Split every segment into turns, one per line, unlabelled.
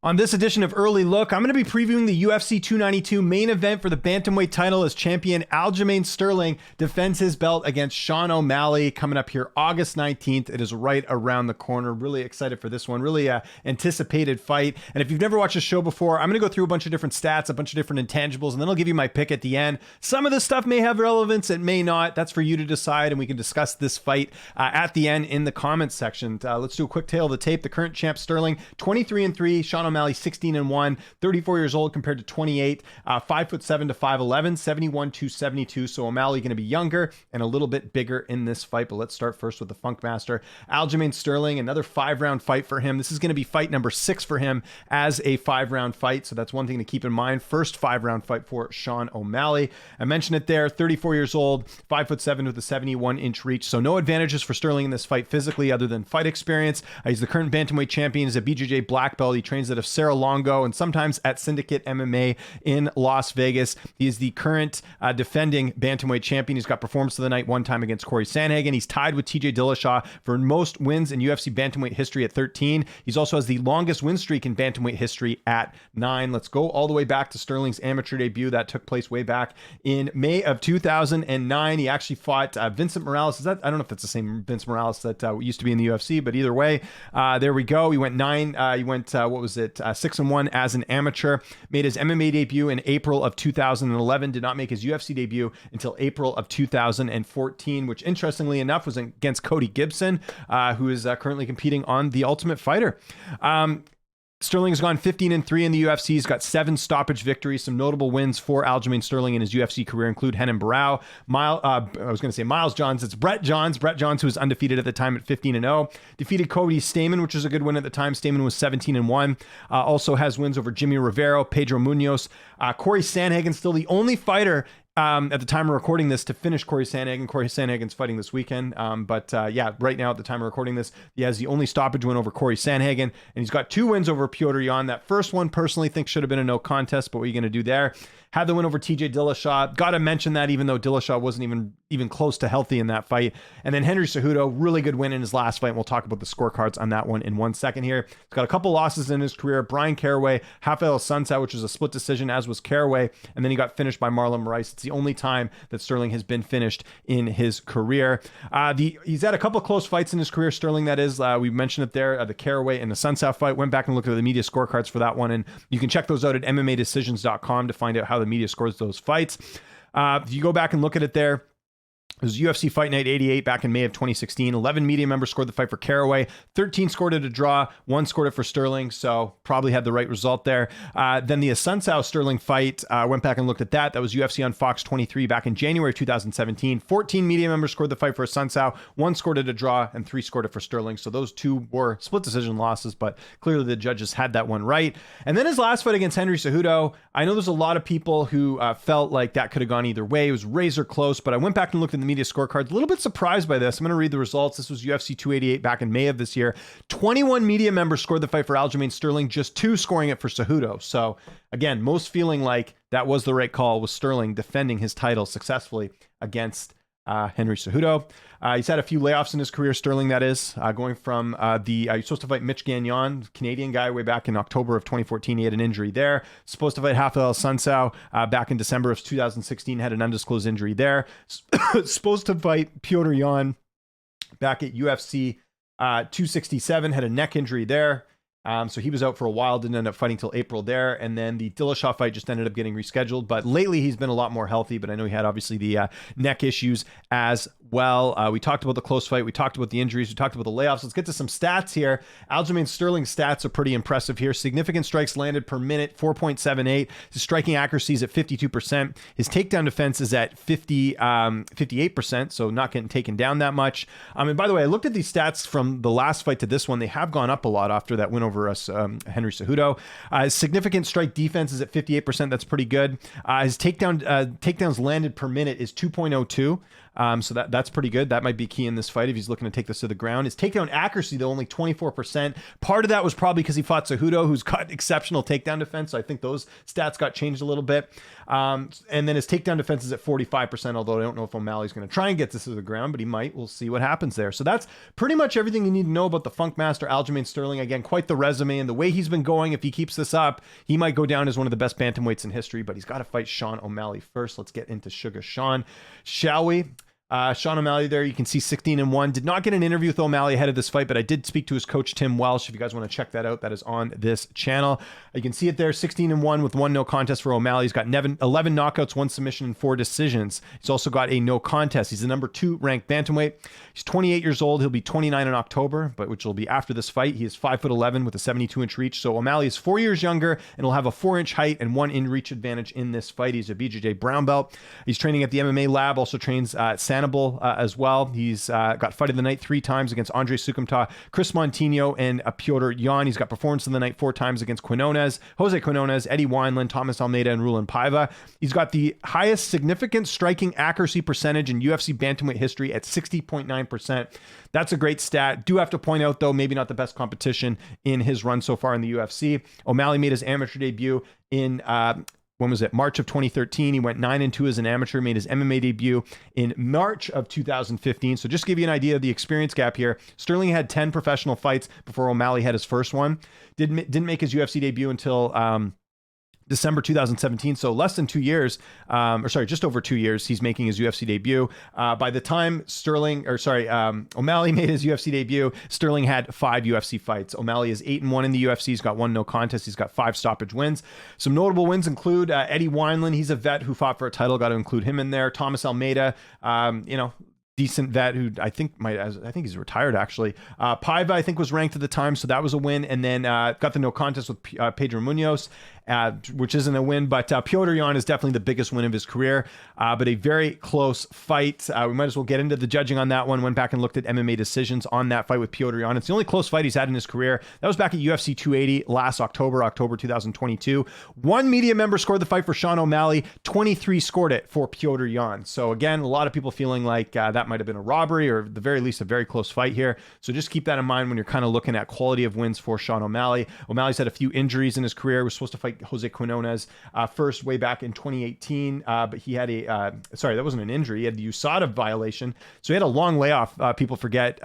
On this edition of Early Look, I'm going to be previewing the UFC 292 main event for the bantamweight title as champion Aljamain Sterling defends his belt against Sean O'Malley coming up here August 19th. It is right around the corner. Really excited for this one. Really anticipated fight. And if you've never watched the show before, I'm going to go through a bunch of different stats, a bunch of different intangibles, and then I'll give you my pick at the end. Some of this stuff may have relevance, it may not. That's for you to decide, and we can discuss this fight at the end in the comments section. Let's do a quick tail of the tape. The current champ Sterling, 23-3. Sean O'Malley, 16-1, 34 years old compared to 28, 5'7" to 5'11", 71 to 72. So O'Malley going to be younger and a little bit bigger in this fight. But let's start first with the Funk Master, Aljamain Sterling. Another 5-round fight for him. This is going to be fight number 6 for him as a 5-round fight. So that's one thing to keep in mind. First 5-round fight for Sean O'Malley. I mentioned it there. 34 years old, 5'7" with a 71-inch reach. So no advantages for Sterling in this fight physically other than fight experience. He's the current bantamweight champion. He's a BJJ black belt. He trains out of Sarah Longo and sometimes at Syndicate MMA in Las Vegas. He is the current defending bantamweight champion. He's got performance of the night one time against Corey Sandhagen. He's tied with TJ Dillashaw for most wins in UFC bantamweight history at 13. He's also has the longest win streak in bantamweight history at 9. Let's go all the way back to Sterling's amateur debut that took place way back in May of 2009. He actually fought Vincent Morales. I don't know if that's the same Vince Morales that used to be in the UFC, but either way, there we go. He went 6-1 as an amateur, made his MMA debut in April of 2011, did not make his UFC debut until April of 2014, which interestingly enough was against Cody Gibson, who is currently competing on The Ultimate Fighter. Sterling has gone 15-3 in the UFC. He's got 7 stoppage victories. Some notable wins for Aljamain Sterling in his UFC career include Renan Barão, Miles Johns. It's Brett Johns, who was undefeated at the time at 15-0. Defeated Cody Stamann, which was a good win at the time. Stamann was 17-1. Also has wins over Jimmy Rivero, Pedro Munoz. Corey Sandhagen, still the only fighter at the time of recording this to finish Corey Sandhagen. Corey Sandhagen's fighting this weekend. But right now at the time of recording this, he has the only stoppage win over Corey Sandhagen, and he's got 2 wins over Petr Yan. That first one, personally, think should have been a no contest, but what are you going to do there? Had the win over TJ Dillashaw. Got to mention that, even though Dillashaw wasn't even close to healthy in that fight. And then Henry Cejudo, really good win in his last fight. And we'll talk about the scorecards on that one in 1 second here. He's got a couple losses in his career. Brian Caraway, Rafael Sunsao, which was a split decision, as was Caraway. And then he got finished by Marlon Moraes. It's the only time that Sterling has been finished in his career. He's had a couple close fights in his career, Sterling, that is. We mentioned it there, the Caraway and the Sunsao fight. Went back and looked at the media scorecards for that one. And you can check those out at MMADecisions.com to find out how the media scores those fights. If you go back and look at it there, it was UFC Fight Night 88 back in May of 2016. 11 media members scored the fight for Caraway. 13 scored it a draw. 1 scored it for Sterling, so probably had the right result there. Then the Sunsao Sterling fight, went back and looked at that. That was UFC on Fox 23 back in January of 2017. 14 media members scored the fight for Sunsao. 1 scored it a draw, and 3 scored it for Sterling. So those 2 were split decision losses, but clearly the judges had that one right. And then his last fight against Henry Cejudo, I know there's a lot of people who felt like that could have gone either way. It was razor close, but I went back and looked at the media scorecards. A little bit surprised by this. I'm going to read the results. This was UFC 288 back in May of this year. 21 media members scored the fight for Aljamain Sterling, just 2 scoring it for Cejudo. So again, most feeling like that was the right call, with Sterling defending his title successfully against Henry Cejudo. He's had a few layoffs in his career, Sterling, that is, going from he's supposed to fight Mitch Gagnon, Canadian guy, way back in October of 2014. He had an injury there. Supposed to fight Rafael Sunsao back in December of 2016, had an undisclosed injury there. Supposed to fight Petr Yan back at UFC 267, had a neck injury there. So he was out for a while, didn't end up fighting till April there. And then the Dillashaw fight just ended up getting rescheduled. But lately he's been a lot more healthy, but I know he had obviously the neck issues as well. We talked about the close fight. We talked about the injuries. We talked about the layoffs. Let's get to some stats here. Aljamain Sterling's stats are pretty impressive here. Significant strikes landed per minute, 4.78. His striking accuracy is at 52%. His takedown defense is at 58%, so not getting taken down that much. And by the way, I looked at these stats from the last fight to this one. They have gone up a lot after that win over Henry Cejudo. His significant strike defense is at 58%. That's pretty good. His takedowns landed per minute is 2.02. So that's pretty good. That might be key in this fight if he's looking to take this to the ground. His takedown accuracy, though, only 24%. Part of that was probably because he fought Cejudo, who's got exceptional takedown defense. So I think those stats got changed a little bit. And then his takedown defense is at 45%, although I don't know if O'Malley's going to try and get this to the ground, but he might. We'll see what happens there. So that's pretty much everything you need to know about the Funk Master, Aljamain Sterling. Again, quite the resume, and the way he's been going, if he keeps this up, he might go down as one of the best bantamweights in history, but he's got to fight Sean O'Malley first. Let's get into Sugar Sean, shall we? Sean O'Malley there, you can see 16-1. Did not get an interview with O'Malley ahead of this fight, but I did speak to his coach, Tim Welsh. If you guys want to check that out, that is on this channel. You can see it there, 16-1 with 1 no contest for O'Malley. He's got 11 knockouts, 1 submission, and 4 decisions. He's also got a no contest. He's the number 2 ranked bantamweight. He's 28 years old. He'll be 29 in October, but which will be after this fight. He is 5'11" with a 72-inch reach. So O'Malley is 4 years younger and will have a 4-inch height and 1 in reach advantage in this fight. He's a BJJ brown belt. He's training at the MMA lab, also trains at Sanibel as well. He's got fight of the night 3 times against Andre Sukumta, Chris Montino, and Piotr Jan. He's got performance of the night 4 times against Jose Quinones, Eddie Wineland, Thomas Almeida, and Rulen Paiva. He's got the highest significant striking accuracy percentage in UFC bantamweight history at 60.9%. That's a great stat. Do have to point out, though, maybe not the best competition in his run so far in the UFC. O'Malley made his amateur debut in when was it? March of 2013. He went 9-2 as an amateur, made his MMA debut in March of 2015. So just to give you an idea of the experience gap here, Sterling had 10 professional fights before O'Malley had his first one. Didn't make his UFC debut until December 2017, so less than 2 years, just over 2 years, he's making his UFC debut. By the time O'Malley made his UFC debut, Sterling had 5 UFC fights. O'Malley is 8-1 in the UFC. He's got 1 no contest. He's got 5 stoppage wins. Some notable wins include Eddie Wineland. He's a vet who fought for a title. Got to include him in there. Thomas Almeida, decent vet who I think he's retired actually. Paiva, I think, was ranked at the time, so that was a win. And then got the no contest with Pedro Munoz, which isn't a win, but Piotr Jan is definitely the biggest win of his career, but a very close fight. We might as well get into the judging on that one. Went back and looked at MMA decisions on that fight with Piotr Jan. It's the only close fight he's had in his career. That was back at UFC 280 last October 2022. 1 media member scored the fight for Sean O'Malley. 23 scored it for Piotr Jan. So again, a lot of people feeling like that might have been a robbery, or at the very least a very close fight here. So just keep that in mind when you're kind of looking at quality of wins for Sean O'Malley. O'Malley's had a few injuries in his career. He was supposed to fight Jose Quinones first way back in 2018, but he had that wasn't an injury. He had the USADA violation. So he had a long layoff, people forget,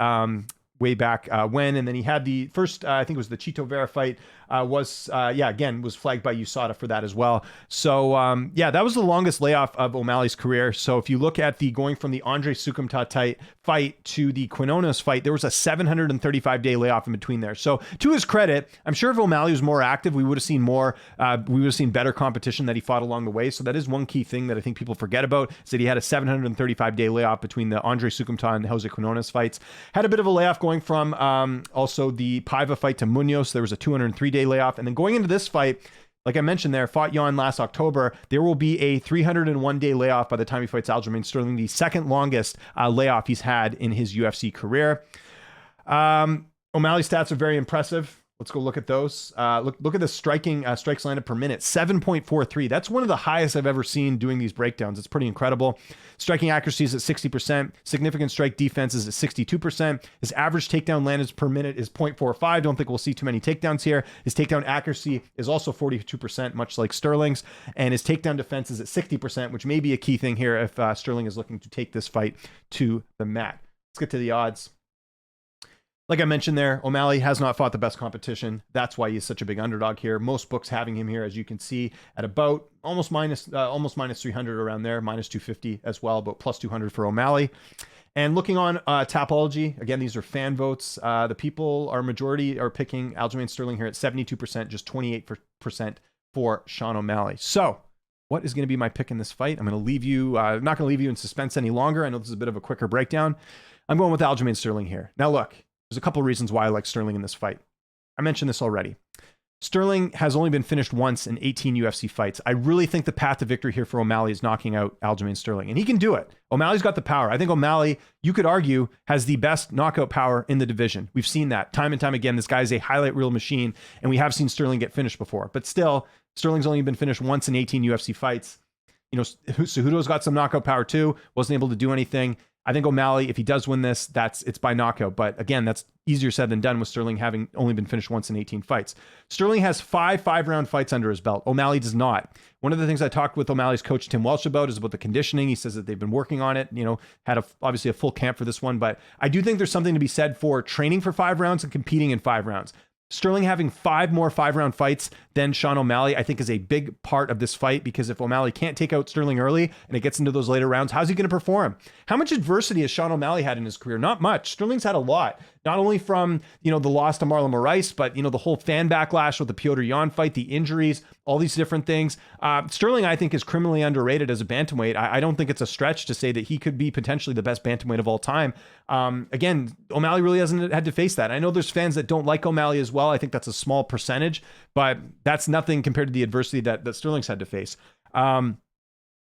way back when. And then he had the first, I think it was the Chito Vera fight, was flagged by USADA for that as well. So that was the longest layoff of O'Malley's career. So if you look at the going from the Andre Sukumta fight to the Quinones fight, there was a 735-day layoff in between there. So to his credit, I'm sure if O'Malley was more active, we would have seen more, we would have seen better competition that he fought along the way. So that is one key thing that I think people forget about, is that he had a 735-day layoff between the Andre Sukumta and Jose Quinones fights. Had a bit of a layoff going from also the Paiva fight to Munoz. There was a 203-day layoff. And then going into this fight, like I mentioned there, fought Jan last October. There will be a 301-day layoff by the time he fights Aljamain Sterling, the second longest layoff he's had in his UFC career. O'Malley's stats are very impressive. Let's go look at those. Look at the strikes landed per minute, 7.43. That's one of the highest I've ever seen doing these breakdowns. It's pretty incredible. Striking accuracy is at 60%. Significant strike defense is at 62%. His average takedown landed per minute is 0.45. Don't think we'll see too many takedowns here. His takedown accuracy is also 42%, much like Sterling's. And his takedown defense is at 60%, which may be a key thing here if Sterling is looking to take this fight to the mat. Let's get to the odds. Like I mentioned there, O'Malley has not fought the best competition. That's why he's such a big underdog here. Most books having him here, as you can see, at about almost minus 300 around there, minus 250 as well, but plus 200 for O'Malley. And looking on Tapology, again, these are fan votes. The people, majority are picking Aljamain Sterling here at 72%, just 28% for Sean O'Malley. So what is going to be my pick in this fight? I'm going to leave you, not going to leave you in suspense any longer. I know this is a bit of a quicker breakdown. I'm going with Aljamain Sterling here. Now look, there's a couple of reasons why I like Sterling in this fight. I mentioned this already. Sterling has only been finished once in 18 UFC fights. I really think the path to victory here for O'Malley is knocking out Aljamain Sterling, and he can do it. O'Malley's got the power. I think O'Malley, you could argue, has the best knockout power in the division. We've seen that time and time again. This guy is a highlight reel machine, and we have seen Sterling get finished before. But still, Sterling's only been finished once in 18 UFC fights. Cejudo's got some knockout power too, wasn't able to do anything. I think O'Malley, if he does win this, it's by knockout. But again, that's easier said than done with Sterling having only been finished once in 18 fights. Sterling has 5-round fights under his belt. O'Malley does not. One of the things I talked with O'Malley's coach, Tim Welch, about is about the conditioning. He says that they've been working on it, had obviously a full camp for this one. But I do think there's something to be said for training for 5 rounds and competing in 5 rounds. Sterling having 5 more 5-round fights than Sean O'Malley, I think, is a big part of this fight, because if O'Malley can't take out Sterling early and it gets into those later rounds, how's he going to perform? How much adversity has Sean O'Malley had in his career? Not much. Sterling's had a lot, not only from, the loss to Marlon Moraes, but, the whole fan backlash with the Petr Yan fight, the injuries, all these different things. Sterling, I think, is criminally underrated as a bantamweight. I don't think it's a stretch to say that he could be potentially the best bantamweight of all time. Again, O'Malley really hasn't had to face that. I know there's fans that don't like O'Malley as well. I think that's a small percentage, but that's nothing compared to the adversity that Sterling's had to face.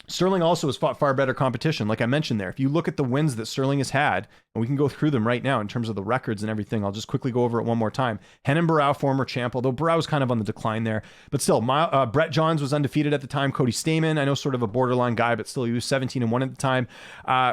Sterling also has fought far better competition. Like I mentioned there, if you look at the wins that Sterling has had, and we can go through them right now in terms of the records and everything, I'll just quickly go over it one more time. Renan Barão, former champ, although Barão's kind of on the decline there, but still, Brett Johns was undefeated at the time. Cody Stamann, I know, sort of a borderline guy, but still he was 17-1 at the time.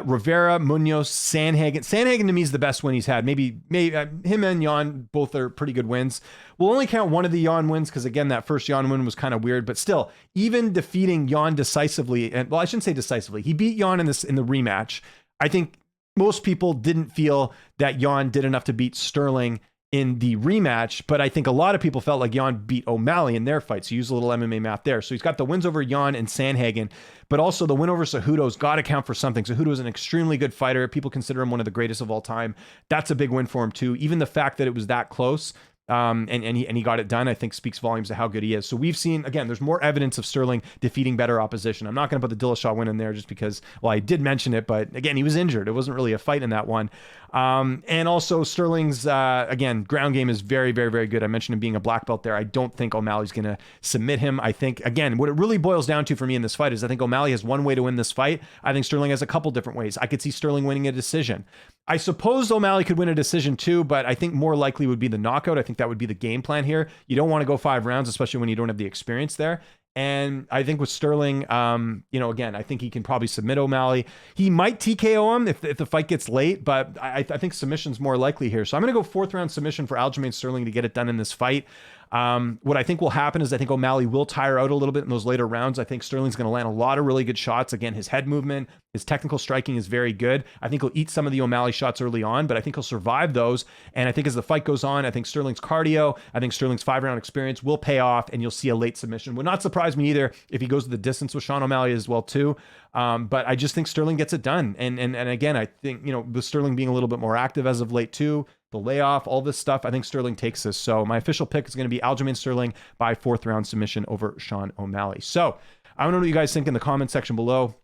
Rivera, Munoz, Sandhagen. Sandhagen to me is the best win he's had. Maybe him and Yan both are pretty good wins. We'll only count one of the Yan wins because, again, that first Yan win was kind of weird, but still, even defeating Yan decisively, and well, I shouldn't say decisively, he beat Yan in the rematch. I think most people didn't feel that Yan did enough to beat Sterling in the rematch, but I think a lot of people felt like Yan beat O'Malley in their fight. So use a little MMA math there. So he's got the wins over Yan and Sandhagen, but also the win over Cejudo's got to count for something. Cejudo is an extremely good fighter. People consider him one of the greatest of all time. That's a big win for him too. Even the fact that it was that close, and he got it done, I think speaks volumes to how good he is. So we've seen, again, there's more evidence of Sterling defeating better opposition. I'm not going to put the Dillashaw win in there just because, well, I did mention it, but again, he was injured. It wasn't really a fight in that one. And also Sterling's, again, ground game is very, very, very good. I mentioned him being a black belt there. I don't think O'Malley's going to submit him. I think, again, what it really boils down to for me in this fight is I think O'Malley has one way to win this fight. I think Sterling has a couple different ways. I could see Sterling winning a decision. I suppose O'Malley could win a decision too, but I think more likely would be the knockout. I think that would be the game plan here. You don't want to go 5 rounds, especially when you don't have the experience there. And I think with Sterling, again, I think he can probably submit O'Malley. He might TKO him if the fight gets late, but I think submission's more likely here. So I'm going to go 4th round submission for Aljamain Sterling to get it done in this fight. What I think will happen is I think O'Malley will tire out a little bit in those later rounds. I think Sterling's going to land a lot of really good shots. Again, his head movement, his technical striking is very good. I think he'll eat some of the O'Malley shots early on, but I think he'll survive those. And I think as the fight goes on, I think Sterling's cardio, I think Sterling's 5-round experience will pay off, and you'll see a late submission. Would not surprise me either if he goes to the distance with Sean O'Malley as well too. But I just think Sterling gets it done. And again, I think, with Sterling being a little bit more active as of late too, the layoff, all this stuff, I think Sterling takes this. So my official pick is going to be Aljamain Sterling by 4th round submission over Sean O'Malley. So I want to know what you guys think in the comment section below.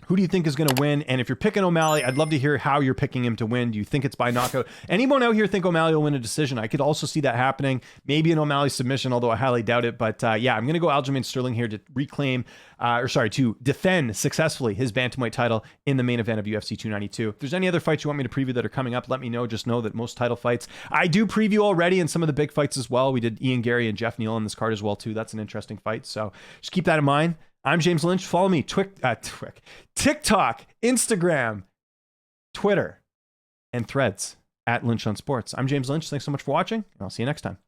Who do you think is going to win? And if you're picking O'Malley, I'd love to hear how you're picking him to win. Do you think it's by knockout? Anyone out here think O'Malley will win a decision? I could also see that happening. Maybe an O'Malley submission, although I highly doubt it. But yeah, I'm going to go Aljamain Sterling here to to defend successfully his bantamweight title in the main event of UFC 292. If there's any other fights you want me to preview that are coming up, let me know. Just know that most title fights, I do preview already, and some of the big fights as well. We did Ian Gary and Jeff Neal on this card as well too. That's an interesting fight. So just keep that in mind. I'm James Lynch. Follow me, TikTok, Instagram, Twitter, and Threads at Lynch on Sports. I'm James Lynch. Thanks so much for watching, and I'll see you next time.